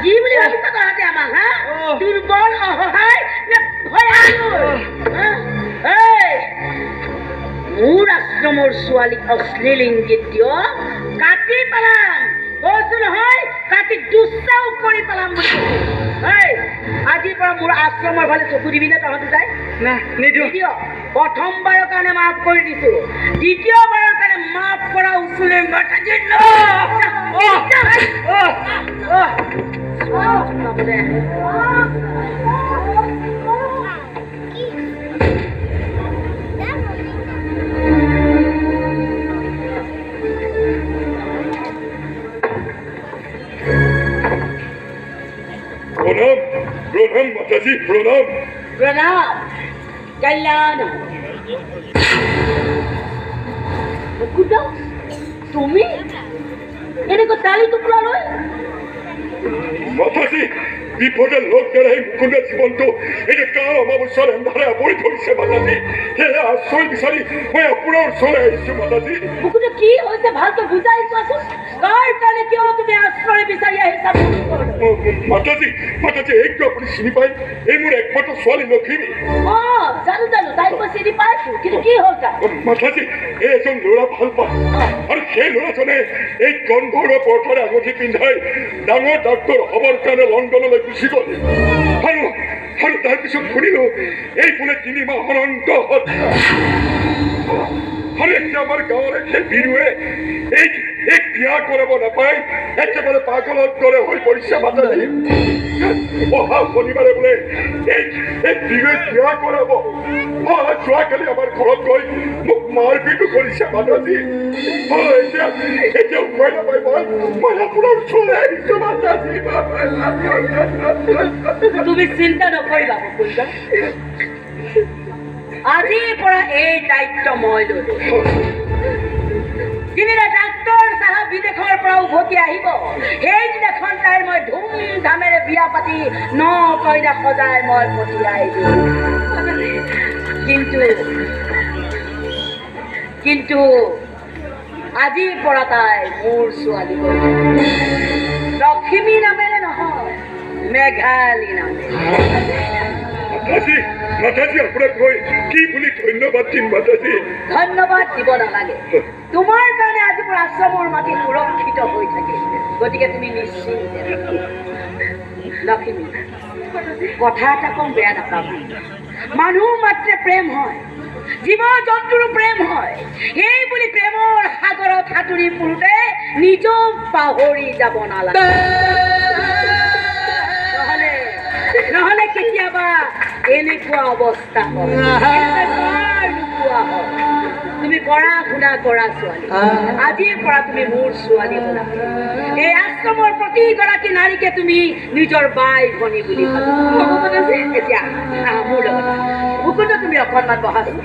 কি বুলি ভাবিছ তহঁতে আমাক হা দুৰ্বল অসহায় নে ভয়াতুৰ মোৰ আশ্ৰমৰ ছোৱালীক অশ্লীল ইংগিত দিয় কাটি পেলাম কৈছো নহয় কাটি দুচাও কৰি পেলাম বুলি আজিৰ পৰা মোৰ আশ্ৰমৰ ফালে চকু দিবি নে তহঁত দুটাই না নিদিও প্ৰথমবাৰৰ কাৰণে মাফ কৰি দিছো দ্বিতীয়বাৰৰ কাৰণে মাফ কৰা উচুলে মাতাজি প্ৰণাম মাতাজি প্ৰণাম প্ৰণাম কল্যাণ মুকুটা তুমি এনেকৈ তালি টুকুৰা লৈ মাতাজি বিপদেৰ লোক দ্বাৰা এই মুকুন্দেৰ জীবনটো এটা কাল অমাবস্যাৰ আন্ধাৰে আবৰি ধৰিছে মাতাজি সেয়া আশ্ৰয় বিচাৰি মই আপোনাৰ ওচৰলৈ আহিছো মাতাজি মুকুটা কি হৈছে ভালকৈ বুজাই কোৱাচোন কাৰ কাৰণে কিয় তুমি আশ্ৰয় বিচাৰি আহিছা মাতাজি এইটো আপুনি চিনি পায় এই মোৰ একমাত্ৰ ছোৱালী লক্ষ্মী জানো তাইক মই চিনি পাইছো কিন্তু কি হ'ল মাতাজি এই এজন ল'ৰা ভাল পায় আৰু সেই ল'ৰাজনে এই গন্ধৰ্ব পথৰে আঙুঠি পিন্ধাই ডাঙৰ ডাক্তৰ হ'বৰ কাৰণে লণ্ডনলৈ গুচি গ'ল আৰু তাৰপিছত শুনিলো এই বোলে 3 মাহৰ অন্ত হত্যা আৰু এতিয়া আমাৰ গাঁৱৰে সেই বিৰুৱে এই বিয়া কৰাব নাপায় একেবাৰে পাগলৰ দৰে হৈ পৰিছে মাতাজি অহা শনিবাৰে বোলে এই বিৰুৱে বিয়া কৰাব যোৱাকালি আমাৰ ঘৰত গৈ মোক মাৰপিটো কৰিছে মাতাজি এতিয়া উপায় নাপায় মই আপোনাৰ ওচৰলৈ আহিছো মাতাজি তুমি চিন্তা নকৰিবা মুকুন্দ আজিৰ পৰা এই দায়িত্ব মই ললো যিদিনা ডাক্তৰ চাহাব বিদেশৰ পৰা উভতি আহিব সেইদিনাখন তাইৰ মই ধুমধামেৰে বিয়া পাতি ন কইনা সজাই মই পঠিয়াই দিম কিন্তু আজিৰ পৰা তাই মোৰ ছোৱালী লক্ষ্মী নামেৰে নহয় মেঘালী নামেৰে মাতাজি আপোনাক মই কি বুলি ধন্যবাদ দিম মাতাজি ধন্যবাদ দিব নালাগে তোমাৰ কাৰণে আজি মোৰ আশ্ৰমৰ মাটি সুৰক্ষিত হৈ থাকে গতিকে তুমি নিশ্চিন্তে লক্ষ্মী কথা এটা কম বেয়া নাপাবা মানুহ মাত্ৰে প্ৰেম হয় জীৱ জন্তুৰো প্ৰেম হয় সেই বুলি প্ৰেমৰ সাগৰত সাঁতুৰি ফুৰোতে নিজক পাহৰি যাব নালাগে নহলে কেতিয়াবা এনেকুৱা অৱস্থা হয় তুমি পঢ়া শুনা কৰা ছোৱালী আজিৰ পৰা তুমি মোৰ ছোৱালী শুনা এই আশ্ৰমৰ প্ৰতিগৰাকী নাৰীকে তুমি নিজৰ বাই ভনী বুলি এতিয়া মোৰ লগত মুকুন্দ তুমি অকণমান বহাচোন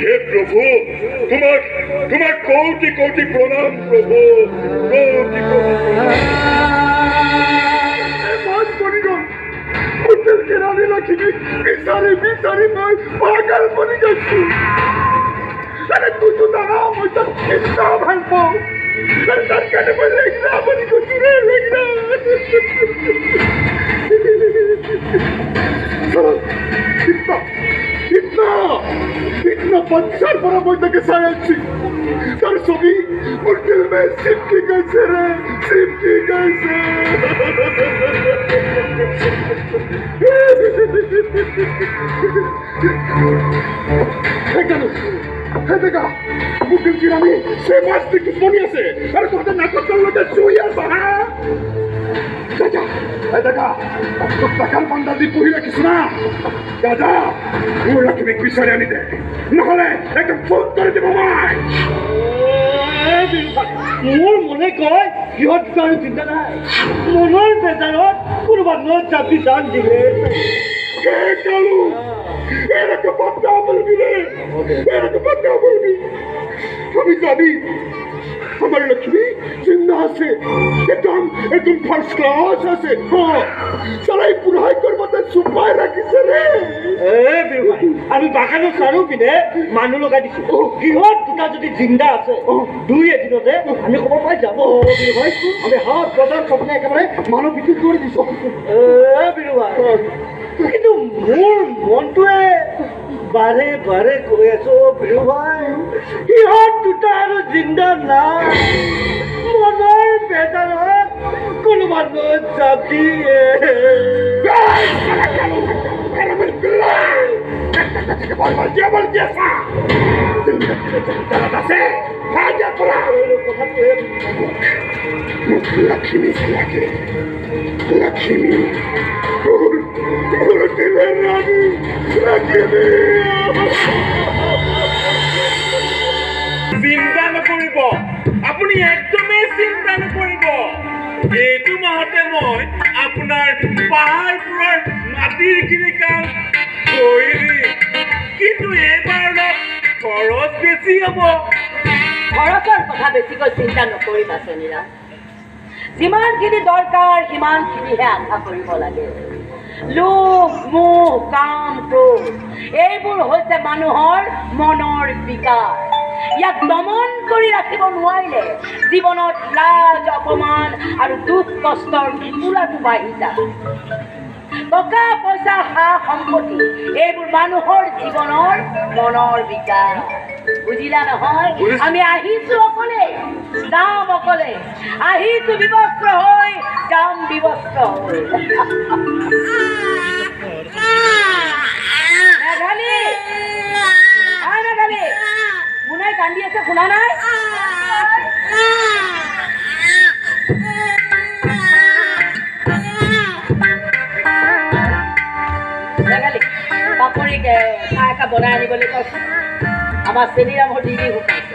হে প্ৰভু তোমাক কোটি কোটি প্ৰণাম প্ৰভু কোটি কোটি হোটেল কেৰাণী লক্ষ্মী বিচাৰি মই পাগল বনি গৈছো তুইতো জানা মই তাক কৃষ্ণ ভাল পাওঁ তাৰ কাৰণে মই লেগনা বনি গৈছো ৰে লেগনা इतना बच्चर बड़ा मैं तक सायंसी सर सभी और दिल में सिमटी कैसे रे सिमटी कैसे हे देखा मुकुल की रानी से मस्ती दुश्मनी से अरे तो ना को चल लगे सुइया बहा देखा तो सकल बंदा दी पुहिला किसना दादा মোৰ লক্ষ্মী বিচাৰি আনি দে নহলে একদম ফোন কৰি দিব মোৰ মনে কয় সিহঁত দুটাৰ চিন্তা নাই মনৰ বেজাৰত কোনোবা ন চাপি জান দিলে এরকম বাচ্চা বলবি রে এরকম বাচ্চা বলবি আমি জানি আমার লক্ষ্মী জিন্দা আছে একদম একদম ফার্স্ট ক্লাস আছে সবাই পুরাই করবতে সুপাই রাখিছে রে আমি বাগানত চাৰো পিনে মানুহ লগাই দিছো কিহত দুটা যদি জিন্দা আছে দুই এদিনতে আমি খবৰ পাই যাব বিৰুভাই আমি হাত বজাৰ স্বপ্নে একেবাৰে মানুহ বিক্ৰী কৰি দিছো বিৰুভাই কিন্তু মোৰ মনটোৱে বাৰে বাৰে কৈ আছো বিৰুভাই সিহঁত দুটা আৰু জিন্দা নাই মনৰ বেজাৰত কোনোবা লৈ যাবি লক্ষ্মী লাগে লক্ষ্মী চিন্তা নকৰিব আপুনি একদমেই চিন্তা নকৰিব এইটো মাহতে মই আপোনাৰ পাহাৰবোৰৰ মাটিৰখিনি কাম কৰি দিম কিন্তু এইবাৰ অলপ খৰচ বেছি হ'ব খৰচৰ কথা বেছিকৈ চিন্তা নকৰিবা চেনীৰা যিমানখিনি দৰকাৰ সিমানখিনিহে আশা কৰিব লাগে লোভ মোহ কাম ক্ৰোধ এইবোৰ হৈছে মানুহৰ মনৰ বিকাৰ ইয়াক দমন কৰি ৰাখিব নোৱাৰিলে জীৱনত লাজ অপমান আৰু দুখ কষ্টৰ মূলাটো বাঢ়ি যায় টকা পইচা সা সম্পত্তি এইবোৰ মানুহৰ জীৱনৰ মনৰ বিকাৰ বুজিলা নহয় আমি আহিছো অকলে যাম অকলে আহিছো বিবস্ত্ৰ হৈ যাম বিবস্ত্ৰ হৈ মেঘালী মেঘালী মুনাই কান্দি আছে শুনা নাই মেঘালী পাপৰিক চাহ একাপ বনাই আনিবলৈ কৈছে আমাৰ চেনীৰা মোৰ ডিঙি শুকাইছে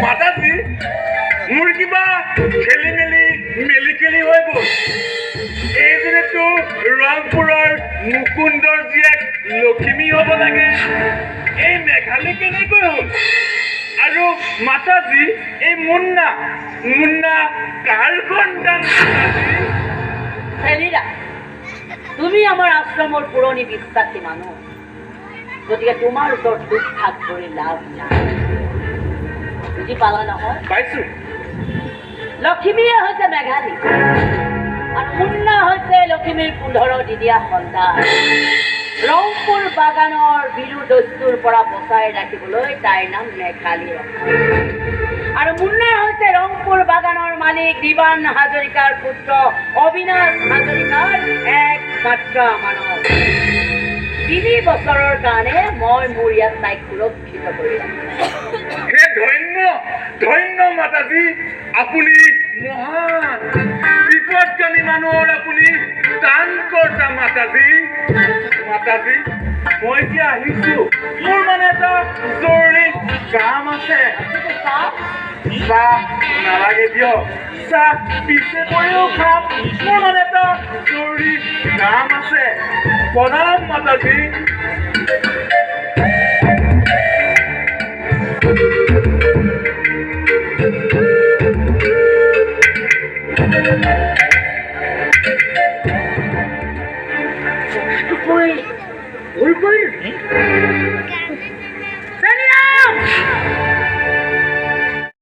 মাতাজী মোৰ কিবা খেলি মেলি হৈ গ'ল এইজনীতো ৰংপুৰৰ মুকুন্দৰ জীয়েক লখিমী হ'ব লাগে এই মেঘালী কেনেকৈ হ'ল আৰু মাতাজী এই মুন্না কাৰ সন্তান চেনীৰা তুমি আমাৰ আশ্ৰমৰ পুৰণি বিশ্বাসী মানুহ গতিকে তোমাৰ ওচৰত দুখ ভাগ কৰি লাভ নাই বুজি পালা নহয় পাইছোঁ লখিমীয়ে হৈছে মেঘালী আৰু মুন্না হৈছে লখিমীৰ 15 দিনীয়া সন্তান ৰংপুৰ বাগানৰ বিৰু দস্তুৰ পৰা বচাই ৰাখিবলৈ তাইৰ নাম মেঘালী আৰু মুন্না হৈছে ৰংপুৰ বাগানৰ মালিক দিৱান হাজৰিকাৰ পুত্ৰ অবিনাশ হাজৰিকাৰ একমাত্ৰ মানৱ 3 বছৰৰ কাৰণে মই মোৰ ইয়াত তাইক সুৰক্ষিত কৰি ৰাখিম ধন্য মাতাজী আপুনি মহান বিপদগামী মানুহৰ আপুনি দান কৰ্তা মাতাজী মই এতিয়া আহিছো মোৰ মানে এটা জৰুৰী কাম আছে চাহ নালাগে দিয়ক চাহ পিছে পৰিও খাম মোৰ মানে এটা জৰুৰী কাম আছে প্ৰণাম মাতাজী ভুল কৰিলো